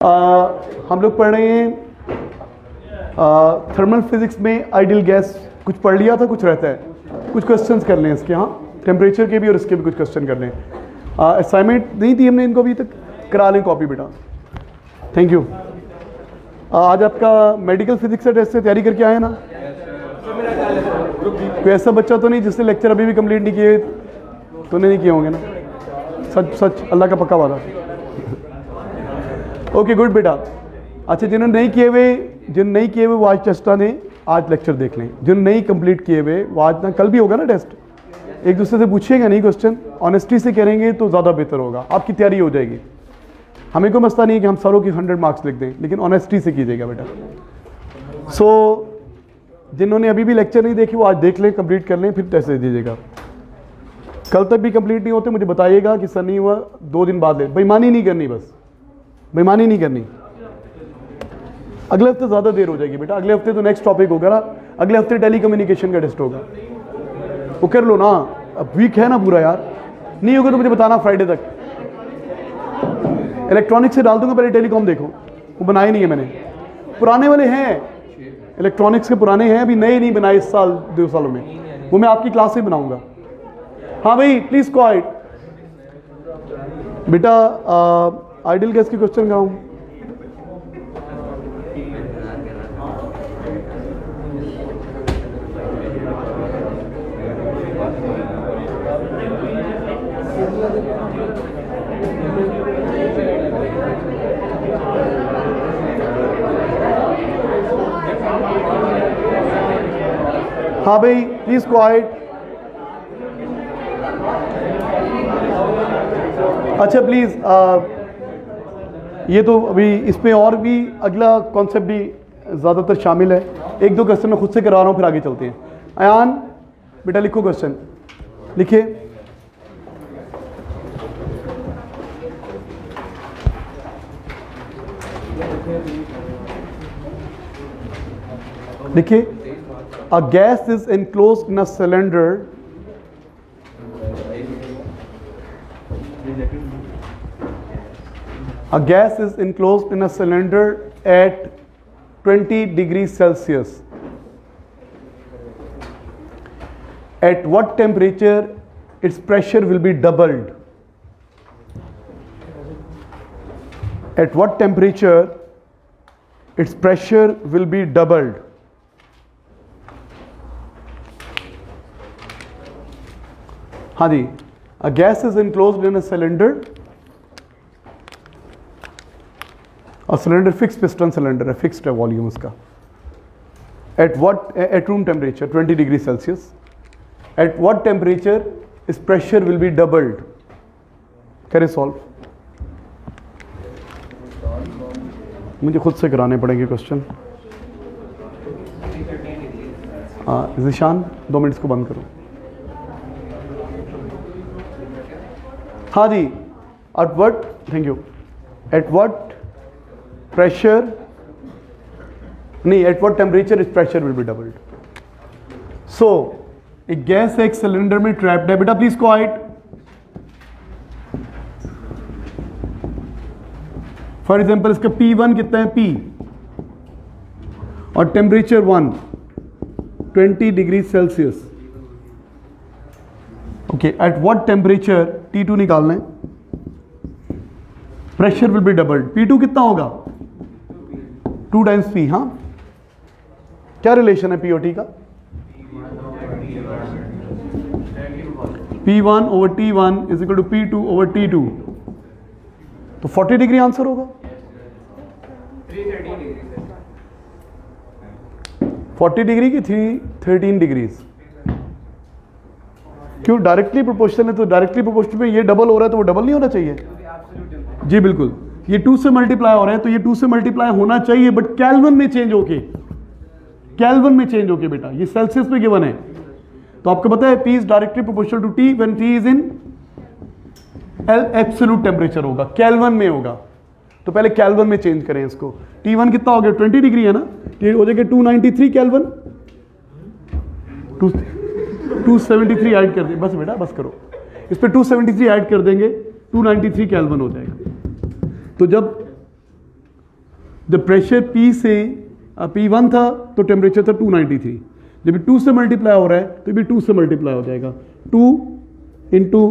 हम लोग पढ़ रहे हैं थर्मल फिजिक्स में आइडियल गैस। कुछ पढ़ लिया था, कुछ रहता है, कुछ क्वेश्चंस कर लें इसके। हाँ, टेम्परेचर के भी और इसके भी कुछ क्वेश्चन कर लें। असाइनमेंट नहीं थी हमने इनको अभी तक, करा लें कॉपी बेटा। Thank you. आज आपका मेडिकल फिजिक्स का टेस्ट से तैयारी करके आए ना? कोई ऐसा बच्चा तो नहीं जिसने लेक्चर अभी भी कंप्लीट नहीं किए? तो नहीं किए होंगे ना? सच सच, अल्लाह का पक्का वादा। ओके गुड बेटा। अच्छा, जिन्होंने नहीं किए हुए वो आज टेस्टा ने आज लेक्चर देख लें। जिन्होंने नहीं कंप्लीट किए हुए वो आज ना, कल भी होगा ना टेस्ट, एक दूसरे से पूछिएगा नहीं क्वेश्चन, ऑनेस्टी से करेंगे तो ज़्यादा बेहतर होगा, आपकी तैयारी हो जाएगी। हमें कोई मसला नहीं है कि हम सारों की 100 मार्क्स लिख दें, लेकिन ऑनेस्टी से कीजिएगा बेटा। जिन्होंने अभी भी लेक्चर नहीं देखे वो आज देख लें, कंप्लीट कर लें, फिर टेस्ट दे दीजिएगा। कल तक भी कंप्लीट नहीं होते मुझे बताइएगा कि सर नहीं हुआ, 2 दिन बाद ले। बेईमानी नहीं करनी, बस बेईमानी नहीं करनी। अगले हफ्ते ज़्यादा देर हो जाएगी बेटा, अगले हफ्ते तो नेक्स्ट टॉपिक होगा ना, अगले हफ्ते टेली कम्युनिकेशन का टेस्ट होगा, वो कर लो ना। अब वीक है ना पूरा यार, नहीं होगा तो मुझे बताना फ्राइडे तक। इलेक्ट्रॉनिक्स से डाल दूंगा, पहले टेलीकॉम देखो, वो बनाए नहीं है मैंने, पुराने वाले हैं इलेक्ट्रॉनिक्स के, पुराने हैं, अभी नए नहीं बनाए इस साल 2 सालों में, वो मैं आपकी क्लास से बनाऊंगा। हाँ भाई प्लीज क्वाइट बेटा। आइडियल गैस की क्वेश्चन कराऊं? हाँ भाई प्लीज क्वाइट। अच्छा प्लीज, ये तो अभी इसमें और भी अगला कॉन्सेप्ट भी ज़्यादातर शामिल है। 1-2 क्वेश्चन मैं खुद से करा रहा हूँ, फिर आगे चलते हैं। अयान बेटा लिखो क्वेश्चन, लिखिए। देखिए, a gas is enclosed in a cylinder at 20 degrees Celsius. At what temperature its pressure will be doubled? At what temperature its pressure will be doubled? हाँ जी, a gas is enclosed in a cylinder, fixed piston cylinder है, fixed है volume उसका। At room temperature 20 degrees Celsius, at what temperature its pressure will be doubled? करें solve, मुझे खुद से कराने पड़ेंगे क्वेश्चन। ज़िशान 2 मिनट को बंद करो। हाँ जी, thank you. At what temperature इस pressure will be doubled. So एक गैस एक सिलेंडर में ट्रैप्ड है बेटा, प्लीज क्वाइट। फॉर एग्जांपल इसका P1 कितना है, P, और temperature 20 degree Celsius. Okay, eight what temperature T2 निकालना है, pressure will be doubled. P2 कितना होगा, 2 टाइम्स P। हाँ, क्या रिलेशन है P और T का? P1 over T1 is equal to P2 over T2, तो 40 डिग्री आंसर होगा। 40 डिग्री की 13 डिग्रीज। क्यों? डायरेक्टली प्रोपोर्शनल है, तो डायरेक्टली प्रोपोर्शनल में ये डबल हो रहा है तो वो डबल नहीं होना चाहिए? जी बिल्कुल, ये 2 से मल्टीप्लाई हो रहा है तो ये 2 से मल्टीप्लाई होना चाहिए, बट केल्विन में चेंज होके बेटा, ये सेल्सियस में गिवन है। तो आपको पता है P is directly proportional to T when T is in absolute temperature होगा, केल्विन में होगा। तो पहले केल्विन में चेंज करें इसको। T1 कितना हो गया, 20 डिग्री है ना, ये हो जाएगा 293 केल्विन। 273 ऐड कर दें, बस बेटा बस करो, इस पर 273 ऐड कर देंगे, 293 केल्विन हो जाएगा। तो जब जब प्रेशर P से P1 था तो टेम्परेचर था 293, जब 2 से मल्टीप्लाई हो रहा है तो भी 2 से मल्टीप्लाई हो जाएगा, 2 इंटू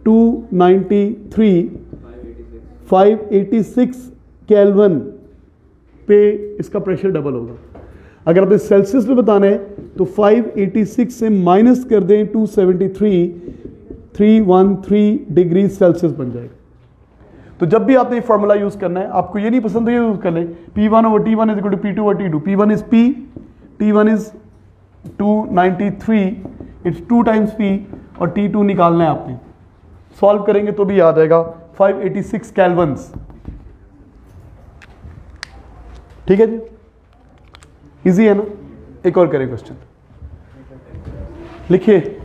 293 586 केल्विन पे इसका प्रेशर डबल होगा। अगर आपने सेल्सियस में बताना है तो 586 से माइनस कर दें 273, 313 डिग्री सेल्सियस बन जाएगा। तो जब भी आपने ये फॉर्मूला यूज करना है, आपको ये नहीं पसंद तो ये यूज कर लें, P1 over T1 is equal to P2 over T2, P1 is P, T1 is 293, it's 2 times P और T2 निकालना है आपने। सॉल्व करेंगे तो भी याद आएगा 586 केल्विन्स। ठीक है जी, इजी है ना। एक और करें क्वेश्चन, लिखिए।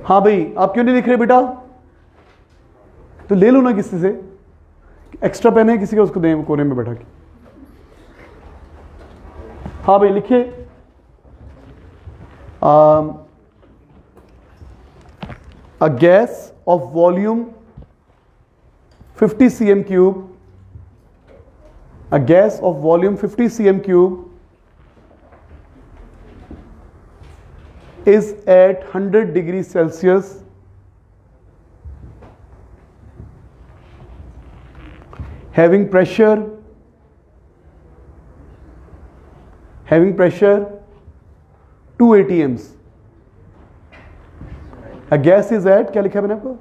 हाँ भाई, आप क्यों नहीं लिख रहे बेटा? तो ले लो ना किसी से, एक्स्ट्रा पेन है किसी का, उसको दें कोने में बैठा के। हाँ भाई लिखिए। A gas of volume 50 cm cube, a gas of volume 50 cm cube is at 100 degrees Celsius having pressure 2 atms. A gas is at, क्या लिखा है मैंने आपको?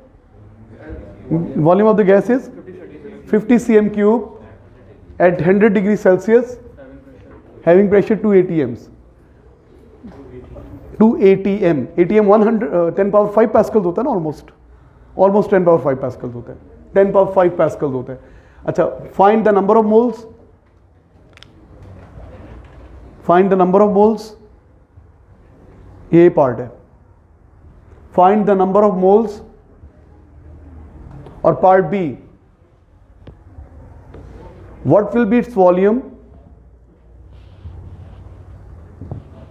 Volume of the gas is 50 cm cube at 100 degrees Celsius having pressure 2 atms. 2 atm, atm 10 power 5 pascals होता है ना, almost 10 power 5 pascals होता है, 10 power 5 pascals होता है। अच्छा, find the number of moles, find the number of moles, ये part है। Find the number of moles, और part B, what will be its volume,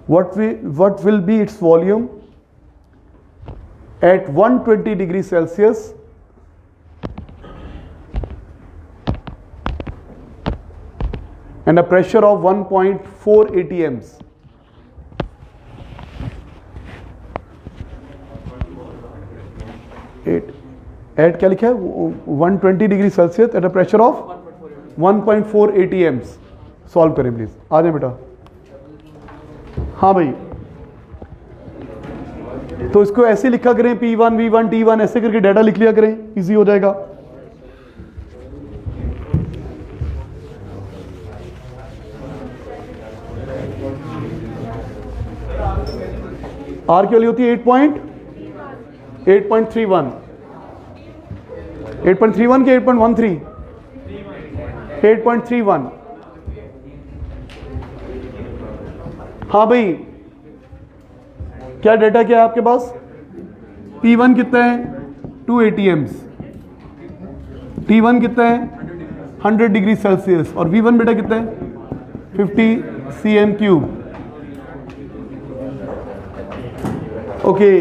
what will be its volume at 120 degrees Celsius and a pressure of 1.4 atms. Eight क्या लिखा है? 120 degree Celsius at a pressure of 1.4 atms। Solve करें please, आ जाए बेटा। हाँ भाई, तो इसको ऐसे लिखा करें, P1 V1 T1 ऐसे करके डाटा लिख लिया करें, इजी हो जाएगा। आर की वैल्यू होती है 8.31 8.31 के 8.13 8.31। हाँ भाई, क्या डेटा क्या है आपके पास? P1 कितना है? 2 atms, T1 कितना है? 100 डिग्री सेल्सियस, और V1 बेटा कितना है? 50 cm क्यूब। ओके,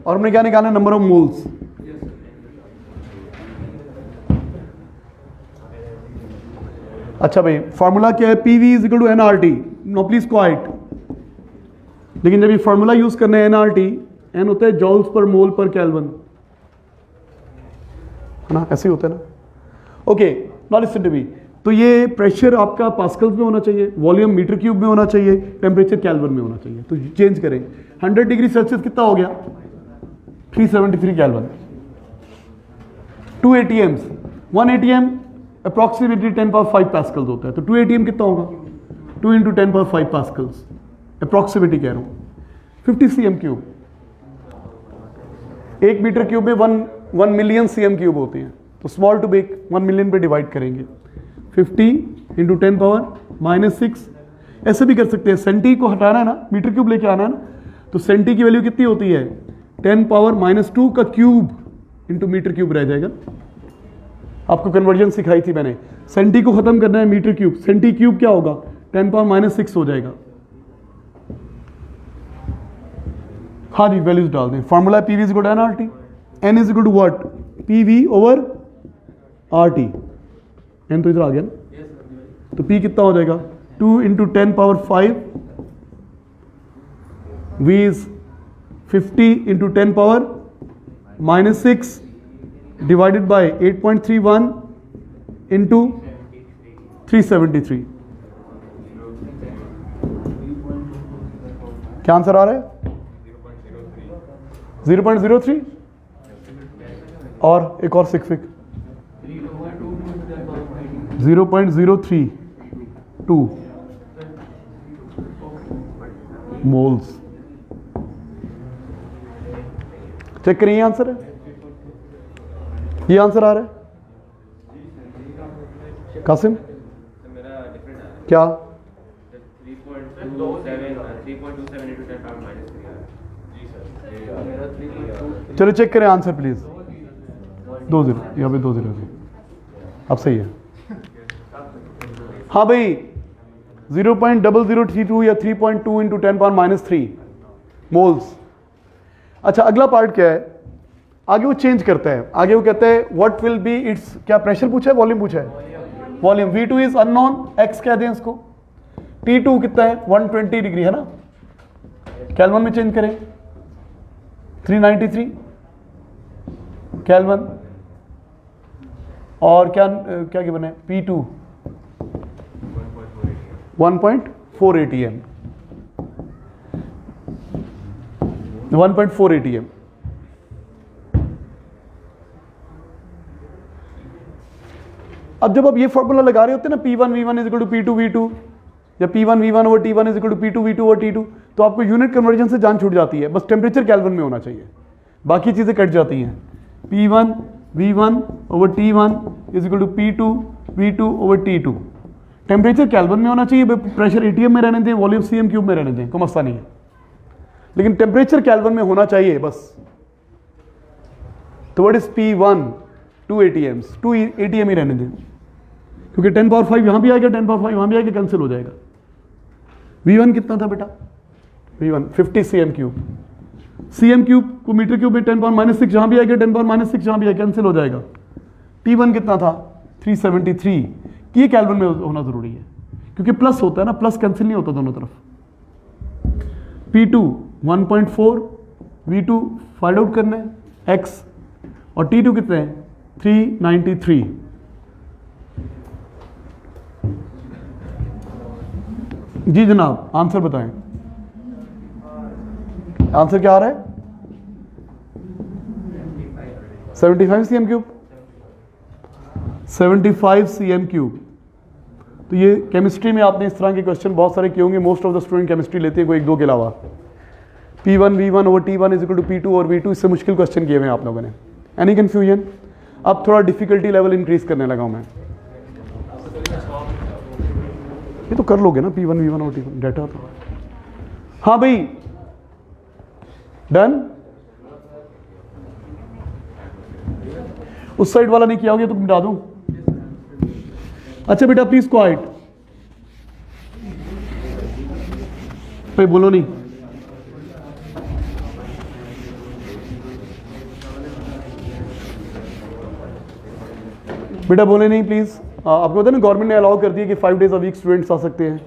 और हमने क्या निकालना? Number of moles. अच्छा भाई, फॉर्मूला क्या है? PV is equal to NRT। No please quiet. लेकिन जब ये फॉर्मूला यूज करना है NRT, N होता है जॉल्स पर मोल पर केल्विन, है ना? ऐसे ही होता है ना। Okay, now listen to me. तो ये प्रेशर आपका पास्कल्स में होना चाहिए, वॉल्यूम मीटर क्यूब में होना चाहिए, टेम्परेचर केल्विन में होना चाहिए। तो चेंज करें, 100 डिग्री सेल्सियस कितना हो गया? 373 Kelvin. 2 atms, 1 atm approximately 10 power 5 pascals होता है, तो 2 atm कितना होगा? 2 इंटू 10 पावर 5 पास्कल्स, अप्रॉक्सीमेटली कह रहा हूँ। 50 cm क्यूब, 1 मीटर क्यूब में 1 मिलियन cm क्यूब होते हैं, तो स्मॉल टू बिग 1 मिलियन पे डिवाइड करेंगे। 50 इंटू 10 पावर -6, ऐसे भी कर सकते हैं। सेंटी को हटाना है ना, मीटर क्यूब लेके आना है ना, तो सेंटी की वैल्यू कितनी होती है? 10 पावर -2 का क्यूब इंटू मीटर क्यूब रह जाएगा। आपको कन्वर्जन सिखाई थी मैंने, सेंटी को खत्म करना है मीटर क्यूब, सेंटी क्यूब क्या होगा? 10 पावर -6 हो जाएगा। हाँ जी वैल्यूज डाल दें। Formula P V is equal to N R T, N is equal to what, P V over R T. N तो इधर आ गया ना, तो पी कितना हो जाएगा 2 into 10 power 5, V is 50 into 10 power -6 divided by 8.31 into 373। क्या आंसर आ रहा है? 0.03 और एक और सिक्स 0.032 मोल्स। चेक करिए, आंसर है, ये आंसर आ रहा है कासिम? क्या 3.27 चलो चेक करें आंसर प्लीज। 2 0 यहाँ पे 2 0 अब सही है। हाँ भाई 0.0032 या 3.2 इंटू 10 पावर -3 मोल्स। अच्छा अगला पार्ट क्या है, आगे वो चेंज करता है, आगे वो कहता है व्हाट विल बी इट्स, क्या प्रेशर पूछा है, वॉल्यूम पूछा है? Volume. V2 is unknown, x कह दें इसको। T2 कितना है 120 डिग्री है ना, केल्विन में चेंज करें 393 केल्विन। और क्या क्या गिवन है P2 1.4 ATM 1.4 ATM। अब जब आप ये फॉर्मूला लगा रहे होते हैं ना P1 V1 is equal to P2 V2 या P1 V1 over T1 is equal to P2 V2 over T2, तो आपको यूनिट कन्वर्जन से जान छूट जाती है, बस टेम्परेचर केल्विन में होना चाहिए, बाकी चीजें कट जाती हैं। P1 V1 over T1 is equal to P2 V2 over T2, temperature Kelvin में होना चाहिए, प्रेशर ATM में रहने दें, वॉल्यूम CM क्यूब में रहने दें, कोई मसला नहीं है, लेकिन टेम्परेचर केल्विन में होना चाहिए बस। तो what is P1 2 ATMs, 2 ATM ही रहने दें, क्योंकि 10 पावर 5 यहां भी आएगा, 10 पावर 5 वहां भी आएगा, कैंसिल हो जाएगा। V1 कितना था बेटा? V1 50 CM cube, CM cube को मीटर क्यूब में 10 पावर -6 जहां भी आएगा, 10 पावर -6 जहां भी आएगा, कैंसिल हो जाएगा। T1 कितना था 373, ये केल्विन में होना जरूरी है, क्योंकि प्लस होता है ना, प्लस कैंसिल नहीं होता दोनों तरफ। P2 1.4, V2 फाइंड आउट करना है x, और T2 कितने हैं 393। जी जनाब आंसर बताएं, आंसर क्या आ रहा है? 75 CM क्यूब, 75 CM क्यूब। तो ये केमिस्ट्री में आपने इस तरह के क्वेश्चन बहुत सारे किए होंगे, most of the student chemistry लेते हैं, कोई 1-2 के अलावा। P1 V1 over T1 is equal to P2 और V2, इससे मुश्किल क्वेश्चन किए हुए हैं आप लोगों ने। Any confusion? अब थोड़ा डिफिकल्टी लेवल इंक्रीज करने लगा हूं मैं, ये तो कर लोगे ना P1 V1 और T1 डेटा तो। हाँ भाई डन। उस साइड वाला नहीं किया होगा तो मिटा दूं। अच्छा बेटा प्लीज क्वाइट, भाई बोलो नहीं। बेटा बोले नहीं प्लीज। आपको पता है ना गवर्नमेंट ने अलाउ कर दिया कि 5 डेज अ वीक स्टूडेंट्स आ सकते हैं।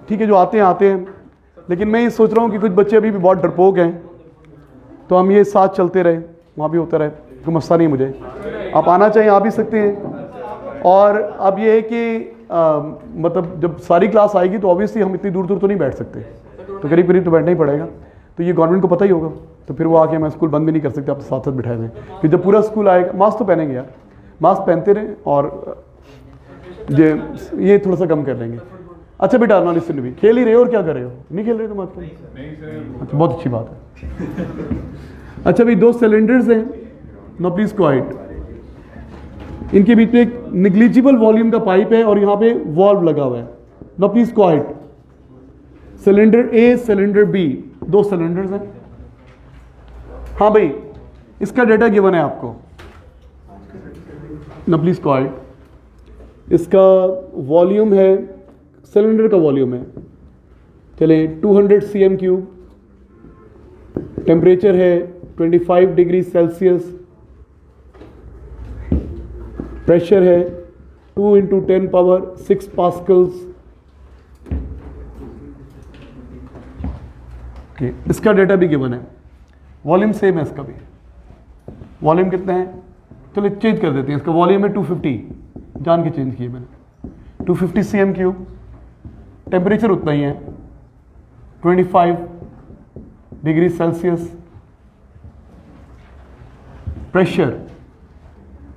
ठीक है जो आते हैं, लेकिन मैं ये सोच रहा हूँ कि कुछ बच्चे अभी भी बहुत डरपोक हैं, तो हम ये साथ चलते रहे, वहाँ भी होता रहे, कोई मसला नहीं मुझे। आप आना चाहिए आ भी सकते हैं। और अब ये है कि मतलब जब सारी क्लास आएगी तो ऑब्वियसली हम इतनी दूर तो नहीं बैठ सकते, तो करीब करीब तो बैठना ही पड़ेगा। तो ये गवर्नमेंट को पता ही होगा, तो फिर वो आके मैं स्कूल बंद भी नहीं कर सकते, आप साथ साथ बिठाए हुए। फिर जब पूरा स्कूल आएगा, मास्क तो पहनेंगे यार, मास्क पहनते रहें, और ये थोड़ा सा कम कर लेंगे। अच्छा बेटा नॉन लिसन भी खेल ही रहे हो, और क्या कर रहे हो? नहीं खेल रहे तुम आज? अच्छा बहुत अच्छी बात है। अच्छा भाई 2 सिलेंडर्स हैं, नो प्लीज क्वाइट। इनके बीच में एक निग्लिजिबल वॉल्यूम का पाइप है और यहाँ पे वॉल्व लगा हुआ है, no please quiet. Cylinder A cylinder B, 2 cylinders हैं। हाँ भाई इसका डेटा गिवन है आपको, नो प्लीज क्वाइट। इसका वॉल्यूम है, सिलेंडर का वॉल्यूम है चले 200 cm3, टेम्परेचर है 25 डिग्री सेल्सियस, प्रेशर है 2 × 10⁻6 पास्कल्स। इसका डेटा भी गिवन है, वॉल्यूम सेम है इसका भी। वॉल्यूम कितना है, चलो चेंज कर देते हैं, इसका वॉल्यूम है 250, जान के चेंज किए मैंने, 250 cm3, टेम्परेचर उतना ही है 25 डिग्री सेल्सियस, प्रेशर,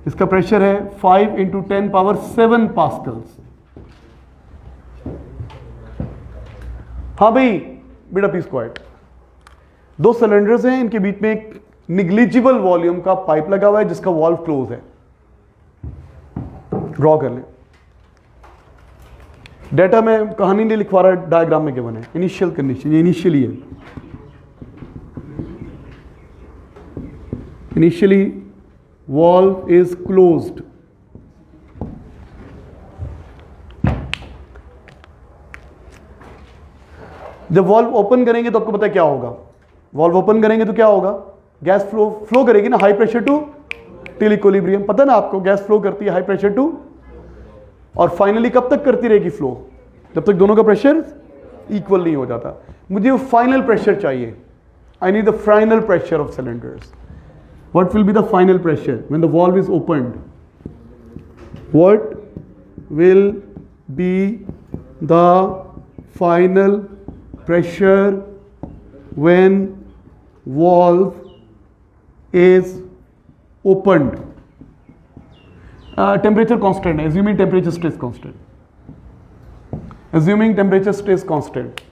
इसका प्रेशर है 5 × 10⁻7 पास्कल्स। हाँ भाई बेटा पी स्क्वायर, दो सिलेंडर्स हैं, इनके बीच में एक निग्लिजिबल वॉल्यूम का पाइप लगा हुआ है जिसका वॉल्व क्लोज है। ड्रॉ कर लें। डेटा में कहानी नहीं लिखवा रहा, डायग्राम में गिवन है। इनिशियल कंडीशन, ये इनिशियली है, इनिशियली वॉल्व इज क्लोज्ड। जब वॉल्व ओपन करेंगे तो आपको पता है क्या होगा, वॉल्व ओपन करेंगे तो क्या होगा, गैस फ्लो करेगी ना, high pressure to till equilibrium, पता ना आपको, गैस फ्लो करती है हाई प्रेशर टू, और फाइनली कब तक करती रहेगी फ्लो, जब तक दोनों का प्रेशर इक्वल नहीं हो जाता। मुझे वो फाइनल प्रेशर चाहिए, I need the final pressure of cylinders. What will be the final pressure when the valve is opened, what will be the final pressure when valve is opened? Temperature constant है, assuming temperature stays constant, assuming temperature stays constant,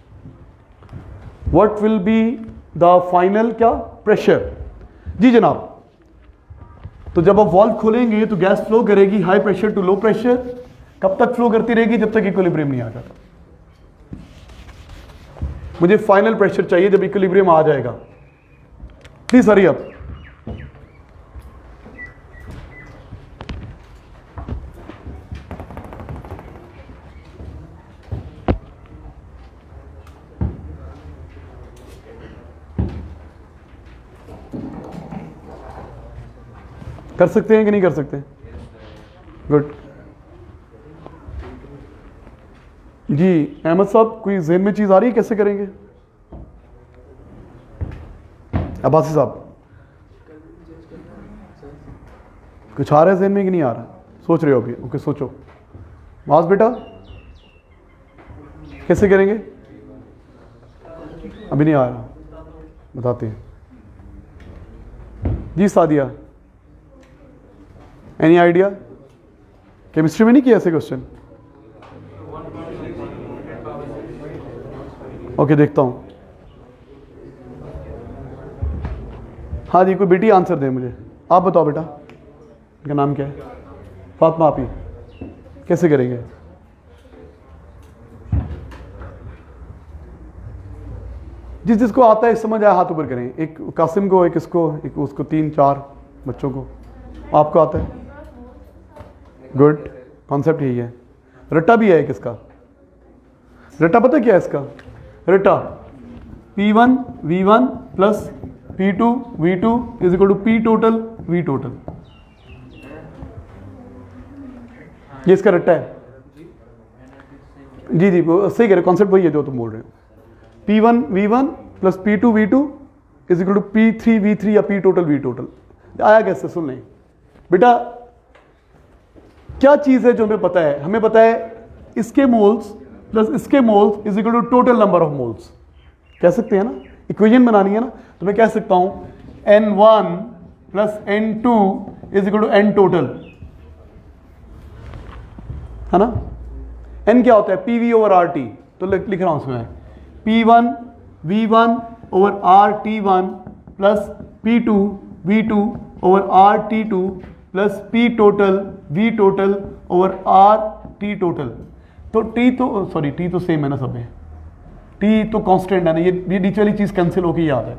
what will be the final क्या pressure? जी जनाब, तो जब आप valve खोलेंगे तो gas flow करेगी high pressure to low pressure, कब तक फ्लो करती रहेगी, जब तक इक्विलिब्रियम नहीं आ जाता। मुझे फाइनल प्रेशर चाहिए जब इक्विलिब्रियम आ जाएगा। Please hurry up. कर सकते हैं कि नहीं कर सकते? गुड जी। अहमद साहब कोई ज़हन में चीज़ आ रही है, कैसे करेंगे? अब्बासी साहब कुछ आ रहा है ज़हन में कि नहीं आ रहा? सोच रहे हो अभी? ओके सोचो। मास बेटा कैसे करेंगे? अभी नहीं आ रहा, बताते हैं जी। Sadia any idea? केमिस्ट्री में नहीं किया ऐसे क्वेश्चन? ओके देखता हूँ। हाँ जी, कोई बेटी आंसर दे मुझे। आप बताओ बेटा, इनका नाम क्या है? फातिमा। आप ही कैसे करेंगे? जिसको आता है समझ आया हाथ ऊपर करें। एक कासिम को, एक इसको, एक उसको, 3-4 बच्चों को। आपको आता है? गुड, कॉन्सेप्ट यही है। रट्टा भी है किसका? रट्टा पता क्या है इसका? रट्टा P1 V1 plus P2 V2 is equal to P total V total. ये इसका रट्टा है। जी जी सही कह रहे, कॉन्सेप्ट वही है जो तुम बोल रहे हो। P1 V1 plus P2 V2 is equal to P3 V3 या P टोटल V टोटल। आया कैसे? सुन लें बेटा, क्या चीज़ है जो हमें पता है? हमें पता है इसके मोल्स प्लस इसके moles is equal to total number of moles. कह सकते हैं ना, इक्वेशन बनानी है ना, तो मैं कह सकता हूं N1 plus N2 is equal to N total, है ना। N क्या होता है? PV over RT। तो लिख रहा हूं उसमें P1 V1 over RT1 plus P2 V2 over RT2 plus P total V total over RT total. तो T तो सॉरी T तो सेम है ना सब में, T तो कांस्टेंट है ना, ये नीचे वाली चीज कैंसिल होकर याद है।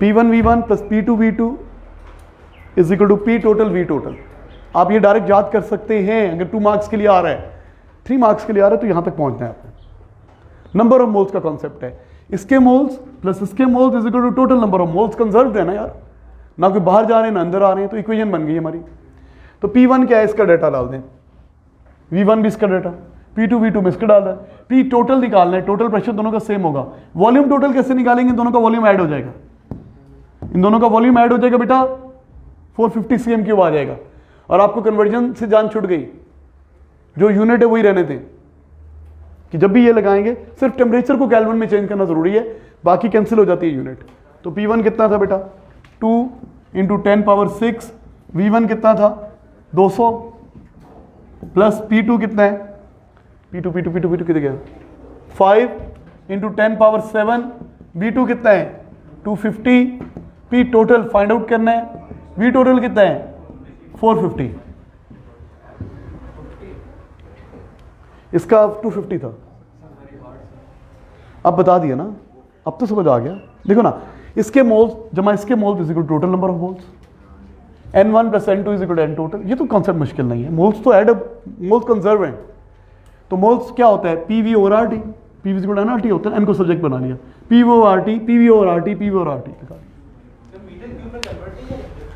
P1 V1 plus P2 V2 is equal to P total V total. आप ये डायरेक्ट याद कर सकते हैं अगर 2 मार्क्स के लिए आ रहा है। 3 मार्क्स के लिए आ रहा है तो यहाँ तक पहुँचना है आपने। नंबर ऑफ मोल्स का कॉन्सेप्ट है, इसके मोल्स प्लस इसके moles is equal to total number of moles. Conserved है ना यार, ना कोई बाहर जा रहे हैं ना अंदर आ रहे हैं, तो इक्वेशन बन गई हमारी। तो P1 क्या है, इसका डाटा डाल दें, V1 भी इसका डाटा, P2 V2 में इसका डाल रहा है, P टोटल निकालना है, टोटल प्रेशर दोनों का सेम होगा। वॉल्यूम टोटल कैसे निकालेंगे, दोनों का वॉल्यूम ऐड हो जाएगा, इन दोनों का वॉल्यूम ऐड हो जाएगा बेटा, 450 cm³ आ जाएगा। और आपको कन्वर्जन से जान छूट गई, जो यूनिट है वही रहने थे, कि जब भी ये लगाएंगे सिर्फ टेम्परेचर को केल्विन में चेंज करना जरूरी है, बाकी कैंसिल हो जाती है यूनिट। तो P1 कितना था बेटा, 2 × 10⁶, V1 कितना था 200, प्लस P2 कितना है, P2 कितना गया 5 × 10⁻7, V2 कितना है 250, P टोटल फाइंड आउट करना है, V टोटल कितना है 450, इसका 250 था, अब बता दिया ना, अब तो समझ आ गया। देखो ना, इसके मोल्स जमा इसके moles is equal to total number of moles, N1 + N2 is equal to N total. ये तो कॉन्सेप्ट मुश्किल नहीं है, मोल्स तो ऐड, मोल्स कंजर्व हैं। तो मोल्स क्या होता है, PV over RT, PV is equal to NRT होता है, N को सब्जेक्ट बना लिया, PV over RT, PV over RT, PV over RT।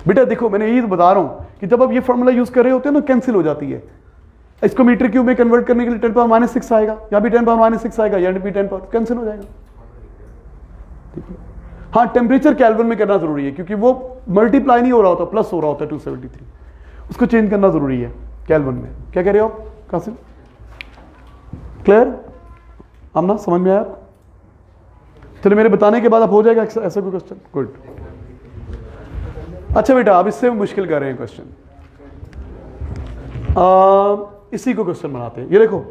बेटा देखो मैंने यही तो बता रहा हूँ कि जब आप ये फॉर्मूला यूज कर रहे होते हैं ना, कैंसिल हो जाती है। इसको मीटर क्यूब में कन्वर्ट करने के लिए 10⁻⁻6 आएगा, या भी 10⁻⁻6 आएगा, या भी 10 कैंसिल हो जाएगा। ठीक है, हाँ टेम्परेचर केल्विन में करना जरूरी है, क्योंकि वो मल्टीप्लाई नहीं हो रहा होता, प्लस हो रहा होता है 273, उसको चेंज करना जरूरी है केल्विन में। क्या कह रहे हो आप कासिम, क्लियर आमना, समझ में आया? चलिए मेरे बताने के बाद आप हो जाएगा ऐसा कोई क्वेश्चन, गुड। अच्छा बेटा अब इससे मुश्किल कर रहे हैं क्वेश्चन, इसी को क्वेश्चन बनाते हैं। ये देखो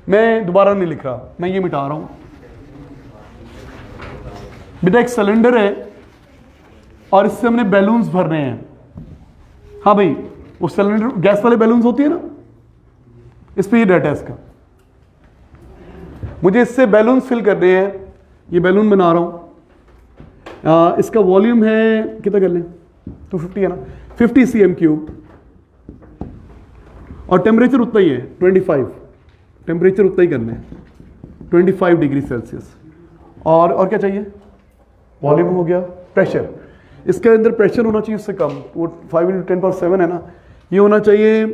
मैं दोबारा नहीं लिख रहा, मैं ये मिटा रहा हूं बेटा। एक सिलेंडर है और इससे हमने बैलून्स भरने हैं। हाँ भाई, वो सिलेंडर गैस वाले बैलून्स होती है ना, इस पे ये डाटा है इसका। मुझे इससे बैलून्स फिल करने हैं, ये बैलून बना रहा हूं। इसका वॉल्यूम है कितना कर लें, 250 है ना, 50 cm³, और टेम्परेचर उतना ही है 25, टेम्परेचर उतना ही करना है 25 डिग्री सेल्सियस। और क्या चाहिए, वॉल्यूम हो गया, प्रेशर, इसके अंदर प्रेशर होना चाहिए उससे कम, वो 5 × 10⁻7 है ना, ये होना चाहिए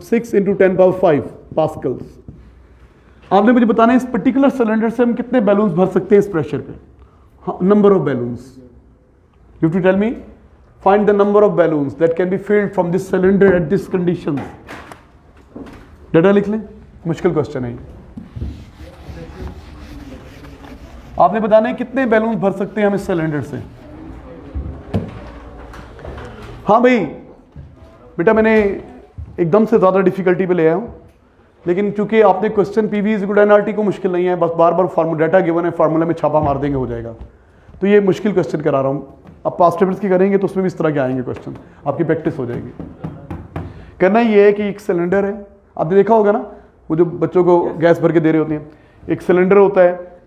6 × 10⁵ पास्कल्स। आपने मुझे बताना है इस पर्टिकुलर सिलेंडर से हम कितने बैलून्स भर सकते हैं इस प्रेशर पे, number of balloons. You have to tell me, find the number of balloons that can be filled from this cylinder at this conditions. Data लिख लें, मुश्किल क्वेश्चन है। आपने बताना है कितने बैलून भर सकते हैं हम इस सिलेंडर से। हाँ भाई बेटा, मैंने एकदम से ज़्यादा डिफिकल्टी पे ले आया हूँ, लेकिन चूंकि आपने question PV is equal to NRT को मुश्किल नहीं है, बस बार बार फार्मूला डाटा गिवन है, फार्मूला में छापा मार देंगे हो जाएगा, तो ये मुश्किल क्वेश्चन करा रहा हूँ। अब पास्ट पेपर्स की करेंगे तो उसमें भी इस तरह के आएंगे क्वेश्चन, आपकी प्रैक्टिस हो जाएगी। करना ये है कि एक सिलेंडर है, आपने देखा होगा ना, वो जो बच्चों को गैस भर के दे रहे होते हैं, एक सिलेंडर होता है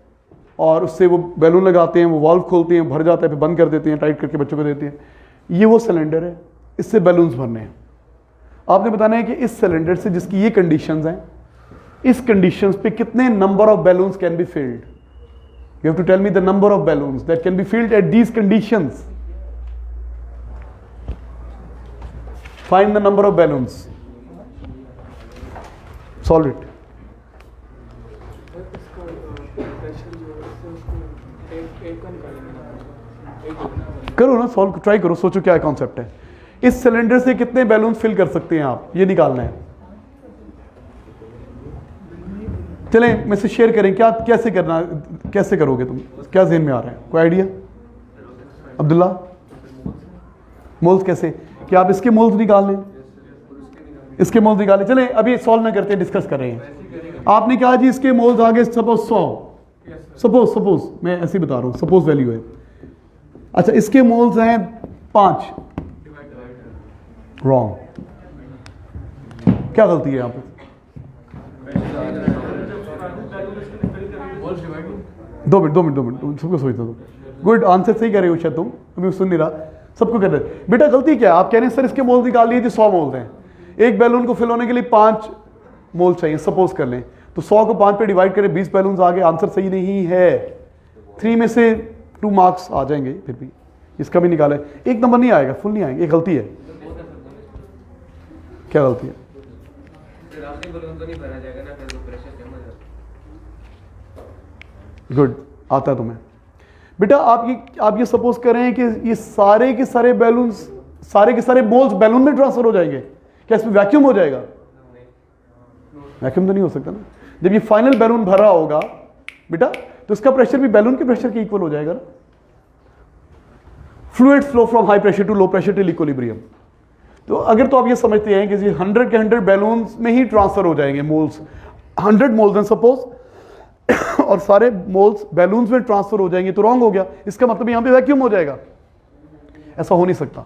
और उससे वो बैलून लगाते हैं, वो वाल्व खोलते हैं, भर जाता है, फिर बंद कर देते हैं, टाइट करके बच्चों को देते हैं। ये वो सिलेंडर है, इससे बैलून्स भरने हैं। आपने बताना है कि इस सिलेंडर से जिसकी ये कंडीशंस हैं, इस कंडीशंस पे कितने number of balloons can be filled. You have to tell me the number of balloons that can be filled at these conditions. Find the number of balloons, solve it. करो ना solve, try करो, सोचो क्या concept है। इस cylinder से कितने balloon fill कर सकते हैं आप, ये निकालना है। चलें मैं से शेयर करें, क्या कैसे करना, कैसे करोगे तुम, क्या ज़हन में आ रहा है, कोई आइडिया? अब्दुल्ला, मोल्स कैसे, क्या आप इसके मोल्स निकाल लें, इसके मोल्स निकाल लें। चलें अभी सॉल्व ना करते, डिस्कस कर रहे हैं। आपने कहा जी इसके मोल्स आगे सपोज 100, सपोज मैं ऐसे ही बता रहा हूँ, सपोज वैल्यू है। अच्छा इसके मोल्स हैं 5, रॉन्ग, क्या गलती है यहाँ पे? 2 मिनट सबको सोचता दो। गुड, आंसर सही कह रहे हो शायद तुम, अभी सुन नहीं रहा, सबको कह रहे। बेटा गलती क्या है, आप कह रहे हैं सर इसके मोल निकाल लिए जो 100 मोल्स हैं, एक बैलून को फिल होने के लिए 5 मोल चाहिए, सपोज कर लें, तो 100 को 5 पे डिवाइड करें, 20 बैलून्स आ गए, आंसर सही नहीं है। 3 में से 2 मार्क्स आ जाएंगे, फिर भी इसका भी निकालें, एक नंबर नहीं आएगा, फुल नहीं आएंगे, ये गलती है। क्या गलती है? गुड, आता है तुम्हें बेटा। आप ये सपोज कर रहे हैं कि ये सारे के सारे बैलून्स, सारे के सारे मोल्स बैलून में ट्रांसफर हो जाएंगे, क्या इसमें वैक्यूम हो जाएगा? वैक्यूम तो नहीं हो सकता ना। जब ये फाइनल बैलून भरा होगा बेटा, तो इसका प्रेशर भी बैलून के प्रेशर के इक्वल हो जाएगा ना। Fluid flow from high pressure to low pressure till equilibrium. तो अगर तो आप ये समझते हैं कि 100 के 100 बैलून्स में ही ट्रांसफर हो जाएंगे मोल्स, 100 मोल्स हैं सपोज, और सारे मोल्स बैलून्स में ट्रांसफर हो जाएंगे, तो रॉन्ग हो गया। इसका मतलब यहां पे वैक्यूम हो जाएगा, ऐसा हो नहीं सकता।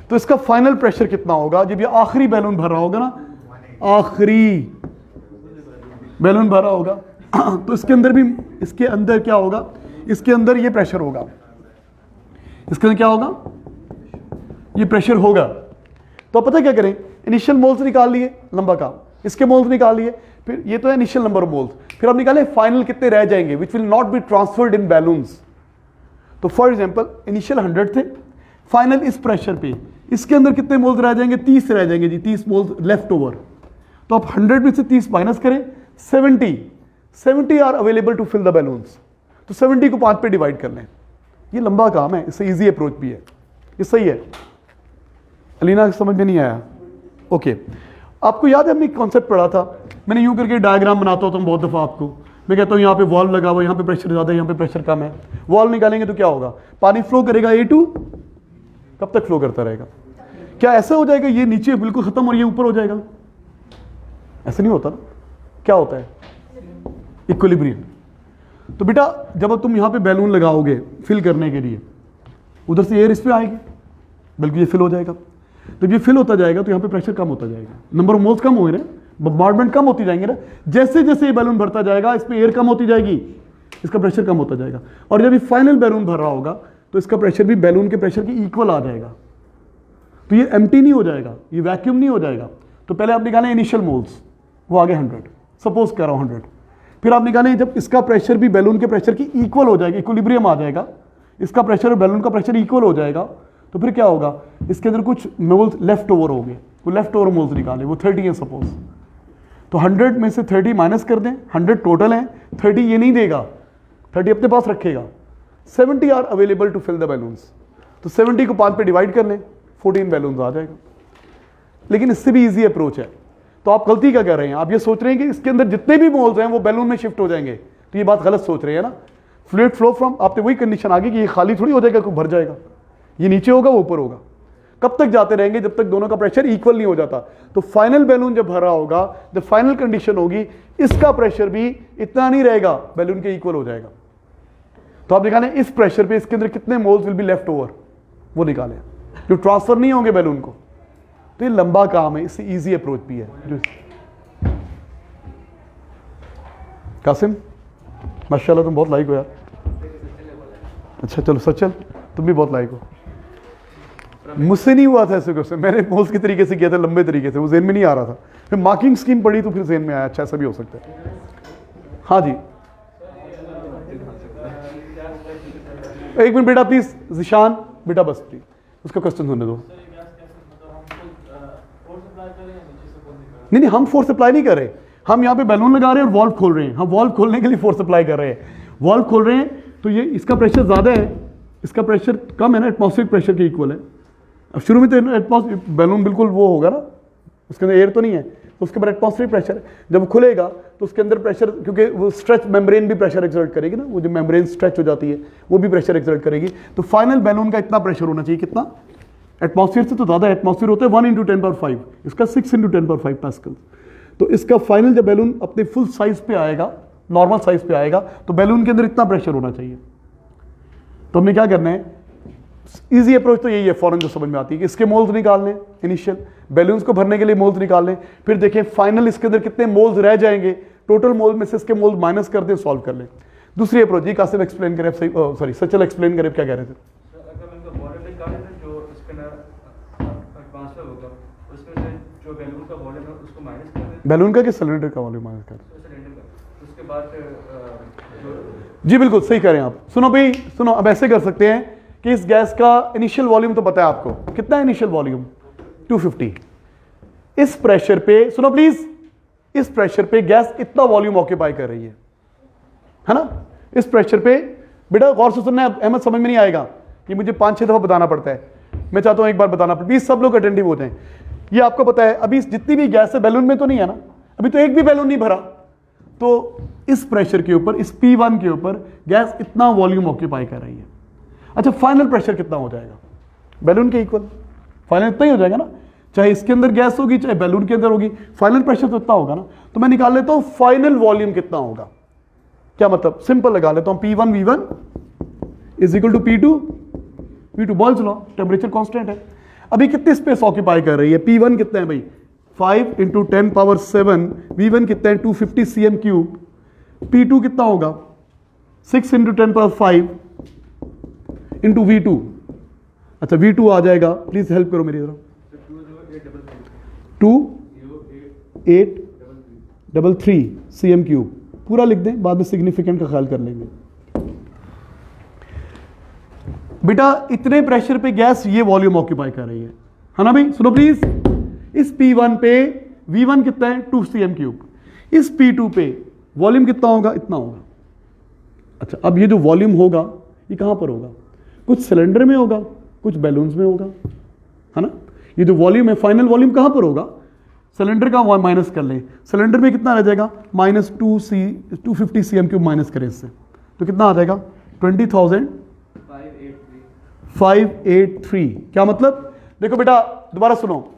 तो इसका फाइनल प्रेशर कितना होगा जब ये आखिरी बैलून भर रहा होगा ना, आखिरी बैलून भरा होगा, तो इसके अंदर भी, इसके अंदर क्या होगा, इसके अंदर ये प्रेशर होगा, इसके अंदर क्या होगा, ये प्रेशर होगा। तो पता क्या करें, इनिशियल मोल्स निकाल लिए, लंबा काम, इसके मोल्स निकाल लिए, फिर ये तो है इनिशियल नंबर ऑफ मोल्स, फिर आप निकालें फाइनल कितने रह जाएंगे which will not be transferred in balloons. तो फॉर एग्जांपल इनिशियल 100 थे, फाइनल इस प्रेशर पे इसके अंदर कितने मोल्स रह जाएंगे, 30 रह जाएंगे जी, 30 मोल्स लेफ्ट ओवर। तो आप 100 में से 30 माइनस करें, 70 are available to fill the balloons. तो 70 को 5 पे डिवाइड कर लें। ये लंबा काम है, इससे इजी अप्रोच भी है, ये सही है। अलीना समझ में नहीं आया? ओके, आपको याद है हमने कॉन्सेप्ट पढ़ा था, मैंने यूं करके डायग्राम बनाता होता हूं बहुत दफा आपको, मैं कहता हूं यहाँ पे वॉल्व लगा हुआ, यहाँ पे प्रेशर ज्यादा है, यहाँ पे प्रेशर कम है। वॉल्व निकालेंगे तो क्या होगा, पानी फ्लो करेगा A2, कब तक फ्लो करता रहेगा? क्या ऐसा हो जाएगा ये नीचे बिल्कुल खत्म और ये ऊपर हो जाएगा? ऐसा नहीं होता ना। क्या होता है? इक्विलिब्रियम। तो बेटा जब तुम यहाँ पे बैलून लगाओगे फिल करने के लिए, उधर से एयर इस पे आएगी, बल्कि ये फिल हो जाएगा। तो ये फिल होता जाएगा तो यहाँ पे प्रेशर कम होता जाएगा, नंबर ऑफ मोल्स कम हो रहे हैं, बम्बार्डमेंट कम होती जाएंगे ना। जैसे जैसे ये बैलून भरता जाएगा इस पे एयर कम होती जाएगी, इसका प्रेशर कम होता जाएगा। और जब ये फाइनल बैलून भर रहा होगा तो इसका प्रेशर भी बैलून के प्रेशर के इक्वल आ जाएगा। तो ये एम्प्टी नहीं हो जाएगा, ये वैक्यूम नहीं हो जाएगा। तो पहले आप निकालें इनिशियल मोल्स, वो आगे 100, सपोज कर रहा हूँ 100। फिर आप निकालें जब इसका प्रेशर भी बैलून के प्रेशर की इक्वल हो जाएगा, इक्विलिब्रियम आ जाएगा, इसका प्रेशर और बैलून का प्रेशर इक्वल हो जाएगा, तो फिर क्या होगा, इसके अंदर कुछ मोल्स लेफ्ट ओवर हो गए, वो लेफ्ट ओवर मोल्स निकाले, वो 30 है सपोज। तो 100 में से 30 माइनस कर दें, 100 टोटल है, 30 ये नहीं देगा, 30 अपने पास रखेगा। 70 are available to fill the balloons. तो 70 को 5 पे डिवाइड कर लें, 14 बैलून्स आ जाएगा। लेकिन इससे भी इजी अप्रोच है। तो आप गलती क्या कर रहे हैं, आप ये सोच रहे हैं कि इसके अंदर जितने भी मोल्स हैं वो बैलून में शिफ्ट हो जाएंगे, तो ये बात गलत सोच रहे हैं ना। फ्लूइड फ्लो फ्रॉम, आपने वही कंडीशन आ गई कि ये खाली थोड़ी हो जाएगा, कोई भर जाएगा, ये नीचे होगा वो ऊपर होगा। कब तक जाते रहेंगे, जब तक दोनों का प्रेशर इक्वल नहीं हो जाता। तो फाइनल बैलून जब भरा होगा, जब फाइनल कंडीशन होगी, इसका प्रेशर भी इतना नहीं रहेगा, बैलून के इक्वल हो जाएगा। तो आप निकालें इस प्रेशर पे इसके अंदर कितने moles will be left over, वो निकालें, जो ट्रांसफर नहीं होंगे बैलून को। तो ये लंबा काम है, इससे इजी अप्रोच भी है। जो कासिम माशाल्लाह तुम बहुत लाइक हो यार। अच्छा चलो सचल, तुम भी बहुत लाइक हो। मुझसे नहीं हुआ था ऐसे क्वेश्चन, मैंने मोल्स के तरीके से किया था, लंबे तरीके से, वो जेन में नहीं आ रहा था। फिर मार्किंग स्कीम पढ़ी तो फिर जेन में आया। अच्छा ऐसा भी हो सकता है। हाँ जी एक मिनट बेटा प्लीज, जिशान बेटा बस प्लीज उसका क्वेश्चन सुनने दो। नहीं हम फोर्स अप्लाई नहीं कर रहे, हम यहाँ पे बैलून लगा रहे हैं और वॉल्व खोल रहे हैं। हम वॉल्व खोलने के लिए फोर्स अप्लाई कर रहे हैं। वॉल्व खोल रहे हैं तो ये इसका प्रेशर ज़्यादा है, इसका प्रेशर कम है ना, एटमॉस्फेरिक प्रेशर के इक्वल है। अब शुरू में तो एटमॉस्फेरिक बैलून बिल्कुल वो होगा ना, उसके अंदर एयर तो नहीं है, तो उसके बाद एटमॉस्फेरिक प्रेशर है। जब खुलेगा तो उसके अंदर प्रेशर, क्योंकि वो स्ट्रेच मेम्ब्रेन भी प्रेशर एक्सर्ट करेगी ना, वो जो मेम्ब्रेन स्ट्रेच हो जाती है वो भी प्रेशर एक्सर्ट करेगी। तो फाइनल बैलून का इतना प्रेशर होना चाहिए, कितना, एटमॉस्फेयर से तो ज़्यादा। एटमॉस्फेयर होता है 1 × 10⁵, इसका 6 × 10⁵ पास्कल। तो इसका फाइनल जब बैलून अपने फुल साइज पे आएगा, नॉर्मल साइज पे आएगा, तो बैलून के अंदर इतना प्रेशर होना चाहिए। तो हमें क्या करना है, इजी अप्रोच तो यही है फौरन जो समझ में आती है कि इसके मोल्स निकालने, इनिशियल बैलून्स को भरने के लिए मोल्स निकालने, फिर देखें फाइनल इसके अंदर कितने मोल्स रह जाएंगे, टोटल मोल में से इसके मोल्स माइनस कर दें, सॉल्व कर लें। दूसरी अप्रोच जी कासिम एक्सप्लेन करें, सॉरी सचल एक्सप्लेन करें, क्या कह रहे थे। जो बैलून का वॉल्यूम है उसको माइनस कर दें बैलून का कि सिलेंडर का वॉल्यूम माइनस कर? सिलेंडर का। उसके बाद जी बिल्कुल सही कह रहे हैं आप। सुनो भाई सुनो, अब ऐसे कर सकते हैं कि इस गैस का इनिशियल वॉल्यूम तो पता है आपको, कितना है इनिशियल वॉल्यूम? 250। इस प्रेशर पे, सुनो प्लीज, इस प्रेशर पे गैस इतना वॉल्यूम ऑक्यूपाई कर रही है ना? इस प्रेशर पे बेटा गौर से सुनना है, अहमद समझ में नहीं आएगा, ये मुझे 5-6 दफा बताना पड़ता है, मैं चाहता हूं एक बार बताना, प्लीज सब लोग अटेंटिव होते हैं। ये आपको पता है अभी जितनी भी गैस है बैलून में तो नहीं है ना, अभी तो एक भी बैलून नहीं भरा, तो इस प्रेशर के ऊपर, इस P1 के ऊपर गैस इतना वॉल्यूम ऑक्यूपाई कर रही है। अच्छा फाइनल प्रेशर कितना हो जाएगा? बैलून के इक्वल फाइनल इतना ही हो जाएगा ना, चाहे इसके अंदर गैस होगी चाहे बैलून के अंदर होगी, फाइनल प्रेशर तो इतना होगा ना। तो मैं निकाल लेता हूं फाइनल वॉल्यूम कितना होगा। क्या मतलब? सिंपल लगा लेता हूं, P1 V1 is equal to P2 Boyle's law, temperature constant है। अभी कितनी स्पेस ऑक्यूपाई कर रही है? P1 कितना है भाई? 5 × 10⁻7, V1 कितना है? 250 cm3। P2 कितना होगा? 6 × 10⁵ इंटू V2। अच्छा V2 आ जाएगा, प्लीज हेल्प करो मेरी तरफ। 2833 cm3, पूरा लिख दें, बाद में सिग्निफिकेंट का ख्याल कर लेंगे। बेटा इतने प्रेशर पे गैस ये वॉल्यूम ऑक्यूपाई कर रही है ना भाई? सुनो प्लीज, इस P1 पे V1 कितना है? 2 cm3। इस P2 पे वॉल्यूम कितना होगा? इतना होगा। अच्छा अब ये जो वॉल्यूम होगा ये कहां पर होगा? कुछ सिलेंडर में होगा, कुछ बैलून्स में होगा, है ना? ये जो वॉल्यूम है फाइनल वॉल्यूम कहां पर होगा? सिलेंडर का माइनस कर लें, सिलेंडर में कितना रह जाएगा? -250 cm3 माइनस करें इससे तो कितना आ जाएगा? 20,583। क्या मतलब? देखो बेटा दोबारा सुनो,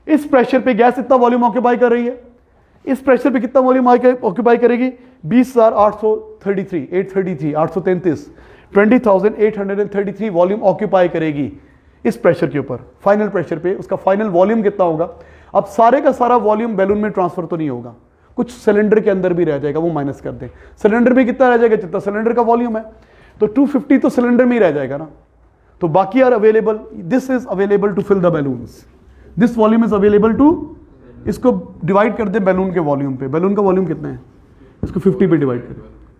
इस प्रेशर पे गैस इतना वॉल्यूम ऑक्यूपाई कर रही है, इस प्रेशर पे कितना वॉल्यूम ऑक्यूपाई करेगी? 20,833 20,833 वॉल्यूम ऑक्यूपाई करेगी इस प्रेशर के ऊपर। फाइनल प्रेशर पे उसका फाइनल वॉल्यूम कितना होगा? अब सारे का सारा वॉल्यूम बैलून में ट्रांसफर तो नहीं होगा, कुछ सिलेंडर के अंदर भी रह जाएगा, वो माइनस कर दें। सिलेंडर में कितना रह जाएगा? जितना सिलेंडर का वॉल्यूम है, तो 250 तो सिलेंडर में ही रह जाएगा ना, तो बाकी are available. This is available to fill the balloons, this volume is available to, इसको डिवाइड कर दें बैलून के वॉल्यूम पे। बैलून का वॉल्यूम कितना है? इसको 50 पे डिवाइड करें,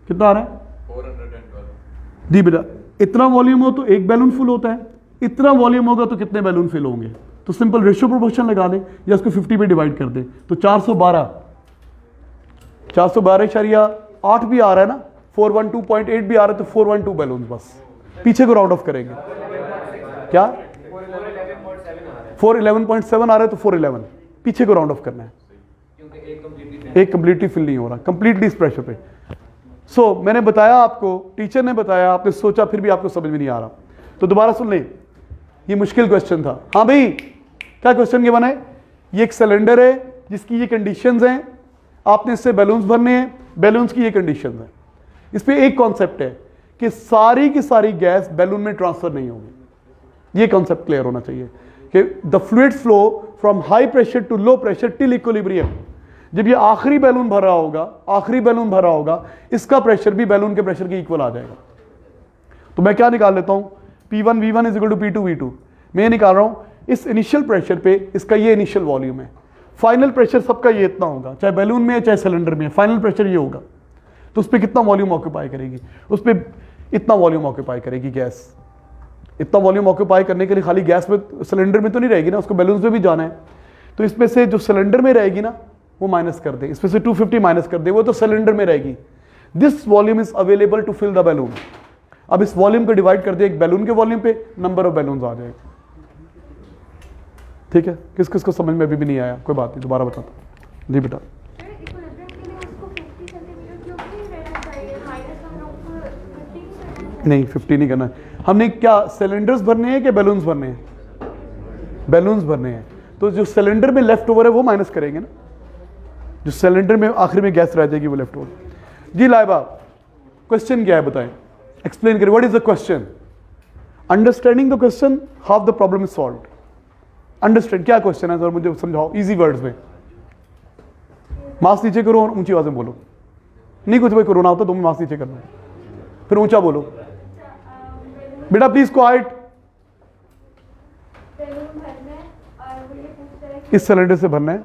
कितना आ रहा है? 412। जी बेटा इतना वॉल्यूम हो तो एक बैलून फुल होता है, इतना वॉल्यूम होगा तो कितने बैलून फिल होंगे? तो सिंपल रेशियो प्रोपोर्शन लगा दें या इसको 50 पे डिवाइड कर दें, तो 412.8 भी आ रहा है ना, 412.8 भी आ रहा है, तो 412 बैलून बस, पीछे को राउंड ऑफ करेंगे। क्या 411.7 आ रहा है, तो 411 पीछे को राउंड ऑफ करना है, एक कंप्लीटली फिल नहीं हो रहा, कंप्लीटली इस प्रेशर पे। सो मैंने बताया आपको, टीचर ने बताया, आपने सोचा, फिर भी आपको समझ में नहीं आ रहा, तो दोबारा सुन लें। ये मुश्किल क्वेश्चन था। हाँ भाई क्या क्वेश्चन ये बना है? ये एक सिलेंडर है जिसकी ये कंडीशंस हैं, आपने इससे बैलून्स भरने हैं, बैलून्स की ये कंडीशंस हैं। इस पे एक कॉन्सेप्ट है कि सारी की सारी गैस बैलून में ट्रांसफर नहीं होगी। ये कॉन्सेप्ट क्लियर होना चाहिए कि the fluid flow from high pressure to low pressure till equilibrium. जब ये आखिरी बैलून भरा होगा, इसका प्रेशर भी बैलून के प्रेशर के इक्वल आ जाएगा। तो मैं क्या निकाल लेता हूं? P1 V1 is equal to P2 V2। मैं निकाल रहा हूं इस इनिशियल प्रेशर पे इसका ये इनिशियल वॉल्यूम है, फाइनल प्रेशर सबका ये इतना होगा, चाहे बैलून में है चाहे सिलेंडर में है, फाइनल प्रेशर ये होगा। तो उस पर कितना वॉल्यूम ऑक्यूपाई करेगी? उस पर इतना वॉल्यूम ऑक्यूपाई करेगी गैस। इतना वॉल्यूम ऑक्यूपाई करने के लिए खाली गैस में, सिलेंडर में तो नहीं रहेगी ना, उसको बैलून्स में भी जाना है। तो इसमें से जो सिलेंडर में रहेगी ना वो माइनस कर दे, इसमें से 250 माइनस कर दे, वो तो सिलेंडर में रहेगी। This volume is available to fill the balloon. अब इस वॉल्यूम को डिवाइड कर दे एक बैलून के वॉल्यूम पे, नंबर ऑफ बैलून्स आ जाएगा। ठीक है, किस किस को समझ में अभी भी नहीं आया? कोई बात नहीं, दोबारा बताता हूं। जी बेटा नहीं 50 नहीं करना है। हमने क्या सिलेंडर्स भरने हैं कि बैलून्स भरने हैं? बैलून्स भरने हैं। तो जो सिलेंडर में लेफ्ट ओवर है वो माइनस करेंगे ना, जो सिलेंडर में आखिर में गैस रह जाएगी वो लेफ्ट ओवर। जी लाइबा क्वेश्चन क्या है बताएं, एक्सप्लेन करें। What is the question? Understanding the question half the problem is solved. Understand क्या क्वेश्चन है सर, मुझे समझाओ इजी वर्ड्स में। मास्क नीचे करो और ऊंची आवाज में बोलो। नहीं कुछ भाई कोरोना होता तो मैं मास्क नीचे करना, फिर ऊंचा बोलो बेटा प्लीज क्वाइट। इस सिलेंडर से भरना है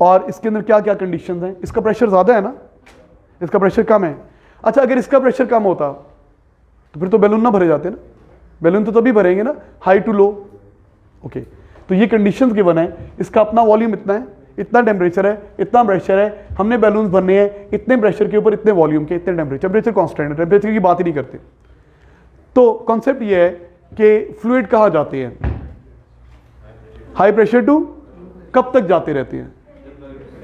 और इसके अंदर क्या क्या कंडीशंस हैं। इसका प्रेशर ज़्यादा है ना, इसका प्रेशर कम है। अच्छा, अगर इसका प्रेशर कम होता तो फिर तो बैलून ना भरे जाते ना, बैलून तो तभी भरेंगे ना, हाई टू लो। ओके, तो ये कंडीशंस गिवन है। इसका अपना वॉल्यूम इतना है, इतना टेम्परेचर है, इतना प्रेशर है, हमने बैलून भरने हैं इतने प्रेशर के ऊपर, इतने वॉल्यूम के, इतने टेम्परेचर कांस्टेंट है, टेम्परेचर की बात ही नहीं करते। तो कॉन्सेप्ट ये है कि फ्लूइड कहाँ जाते हैं, हाई प्रेशर टू कब तक जाते रहते हैं,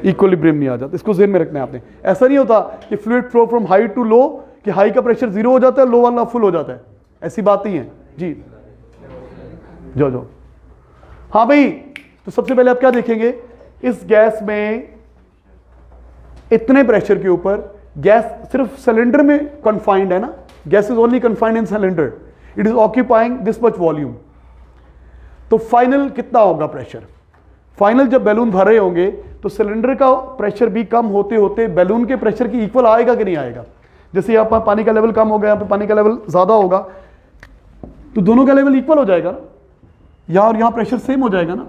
इक्विलिब्रियम नहीं आ जाता। इसको ज़हन में रखना है आपने। ऐसा नहीं होता कि fluid flow from high to low, कि हाई का प्रेशर 0 हो जाता है, लो वाला फुल हो जाता है, ऐसी बात नहीं है जी। जो हाँ भाई, तो सबसे पहले आप क्या देखेंगे, इस गैस में इतने प्रेशर के ऊपर, गैस सिर्फ सिलेंडर में कन्फाइंड है ना, gas is only confined in cylinder, it is occupying this much volume. तो फाइनल कितना होगा प्रेशर, फाइनल जब बैलून भर रहे होंगे तो सिलेंडर का प्रेशर भी कम होते होते बैलून के प्रेशर की इक्वल आएगा कि नहीं आएगा। जैसे यहाँ पर पानी का लेवल कम होगा, यहाँ पे पानी का लेवल ज्यादा होगा, तो दोनों का लेवल इक्वल हो जाएगा ना, यहाँ और यहाँ प्रेशर सेम हो जाएगा ना।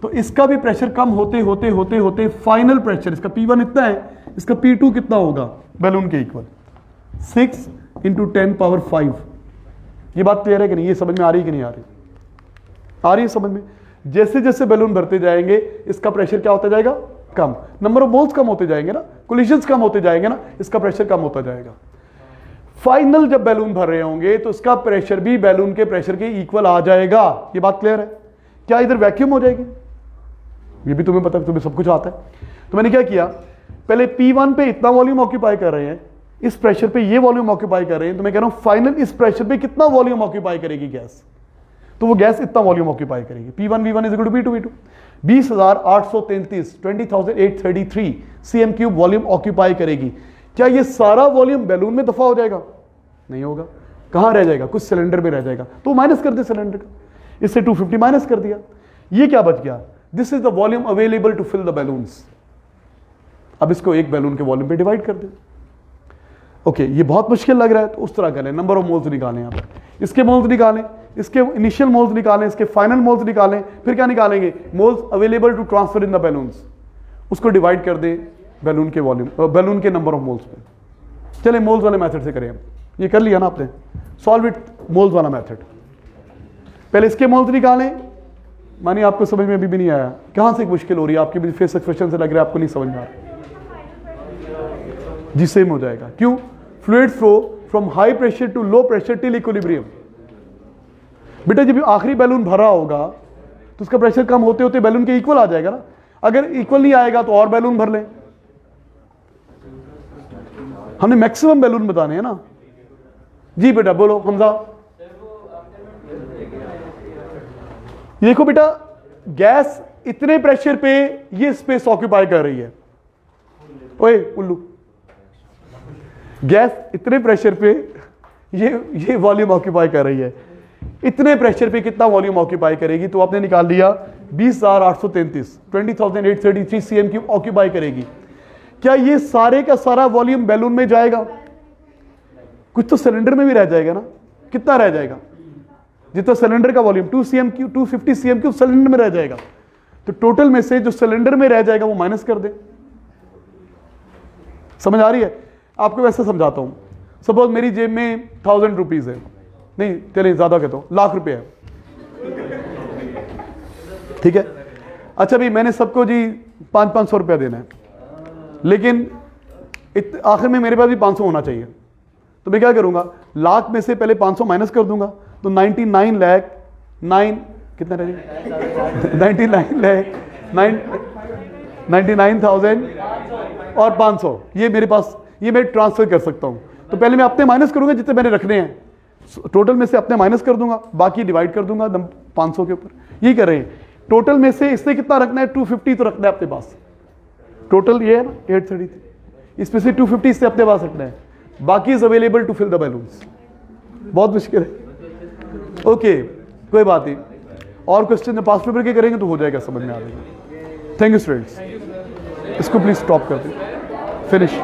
तो इसका भी प्रेशर कम होते होते होते होते फाइनल प्रेशर, इसका P1 इतना है, इसका P2 कितना होगा बैलून के इक्वल, 6 × 10⁵। ये बात क्लियर है कि नहीं, ये समझ में आ रही है कि नहीं आ रही, आ रही है समझ में। जैसे जैसे बैलून भरते जाएंगे इसका प्रेशर क्या होता जाएगा, कम, नंबर ऑफ मोल्स कम होते जाएंगे ना, कोलिजन्स कम होते जाएंगे ना, इसका प्रेशर कम होता जाएगा। फाइनल जब बैलून भर रहे होंगे तो इसका प्रेशर भी बैलून के प्रेशर के इक्वल आ जाएगा। ये बात क्लियर है। क्या इधर वैक्यूम हो जाएगी, ये भी तुम्हें पता है, तुम्हें सब कुछ आता है। तो मैंने क्या किया, पहले P1 पे इतना वॉल्यूम ऑक्यूपाई कर रहे हैं, इस प्रेशर पे ये वॉल्यूम ऑक्यूपाई कर रहे हैं, तो मैं कह रहा हूं फाइनल इस प्रेशर पे कितना वॉल्यूम ऑक्यूपाई करेगी गैस, तो वो गैस इतना वॉल्यूम ऑक्यूपाई करेगी। P1 V1 = P2 V2। 20,833 20,833 cm³ volume occupy करेगी। क्या ये सारा वॉल्यूम बैलून में दफा हो जाएगा, नहीं होगा, कहां रह जाएगा, कुछ सिलेंडर में रह जाएगा, तो माइनस कर दे सिलेंडर का, इससे 250 माइनस कर दिया, ये क्या बच गया, this is the volume available to fill the balloons. अब इसको एक बैलून के वॉल्यूम पे डिवाइड कर दे। ओके, ये बहुत मुश्किल लग रहा है, तो उस तरह करें, नंबर ऑफ मोल्स निकालें, यहाँ पर इसके मोल्स निकालें, इसके इनिशियल मोल्स निकालें, इसके फाइनल मोल्स निकालें, फिर क्या निकालेंगे, moles available to transfer in the balloons, उसको डिवाइड कर दें बैलून के वॉल्यूम, बैलून के नंबर ऑफ मोल्स पे। चले मोल्स वाले मेथड से करें, ये कर लिया ना आपने, सॉल्व इट मोल्स वाला मेथड। पहले इसके मोल्स निकालें, मानिए आपको समझ में अभी भी नहीं आया, कहां से मुश्किल हो रही है, आपके भी फेस एक्सप्रेशन से लग रहा है आपको नहीं समझ में आ रहा जी, सेम हो जाएगा। क्यों, fluid flow from high pressure to low pressure till equilibrium. बेटा जब आखिरी बैलून भरा होगा तो उसका प्रेशर कम होते होते बैलून के इक्वल आ जाएगा ना, अगर इक्वल नहीं आएगा तो और बैलून भर लें, हमने मैक्सिमम बैलून बताने हैं ना जी। बेटा बोलो हमजा। देखो बेटा, गैस इतने प्रेशर पे ये स्पेस ऑक्यूपाई कर रही है, ओए उल्लू, गैस इतने प्रेशर पे ये वॉल्यूम ऑक्यूपाई कर रही है, इतने प्रेशर पे कितना वॉल्यूम ऑक्यूपाई करेगी, तो आपने निकाल लिया 20,833 20,833 cm³ ऑक्यूपाई करेगी। क्या ये सारे का सारा वॉल्यूम बैलून में जाएगा, कुछ तो सिलेंडर में भी रह जाएगा ना, कितना रह जाएगा, जितना सिलेंडर का वॉल्यूम 250 cm³ सिलेंडर में रह जाएगा, तो टोटल में से जो सिलेंडर में रह जाएगा वो माइनस कर दे। समझ आ रही है? आपको वैसे समझाता हूं, सपोज मेरी जेब में 1000 रुपीज है, नहीं चलिए ज्यादा कहता हूं, ₹1,00,000 है, ठीक है। अच्छा भाई मैंने सबको जी 500-500 रुपया देना है, लेकिन आखिर में मेरे पास भी 500 होना चाहिए, तो मैं क्या करूंगा, लाख में से पहले 500 माइनस कर दूंगा, तो 99 लाख 9 कितना रहेगा 99,000 और 500, ये मेरे पास, ये मैं ट्रांसफर कर सकता हूं। तो पहले मैं अपने माइनस करूंगा जितने मैंने रखने हैं, टोटल में से अपने माइनस कर दूंगा, बाकी डिवाइड कर दूंगा 500 के ऊपर, यही कर रहे हैं। टोटल में से इससे कितना रखना है, 250 तो रखना है अपने पास, टोटल ये है ना 833, इसमें से 250 इससे अपने पास रखना है, बाकी is available to fill the balloons. बहुत मुश्किल है, ओके कोई बात नहीं, और क्वेश्चन पास पेपर के करेंगे तो हो जाएगा, समझ में आ जाएगा। थैंक यू स्टूडेंट्स, इसको प्लीज स्टॉप कर दें, फिनिश।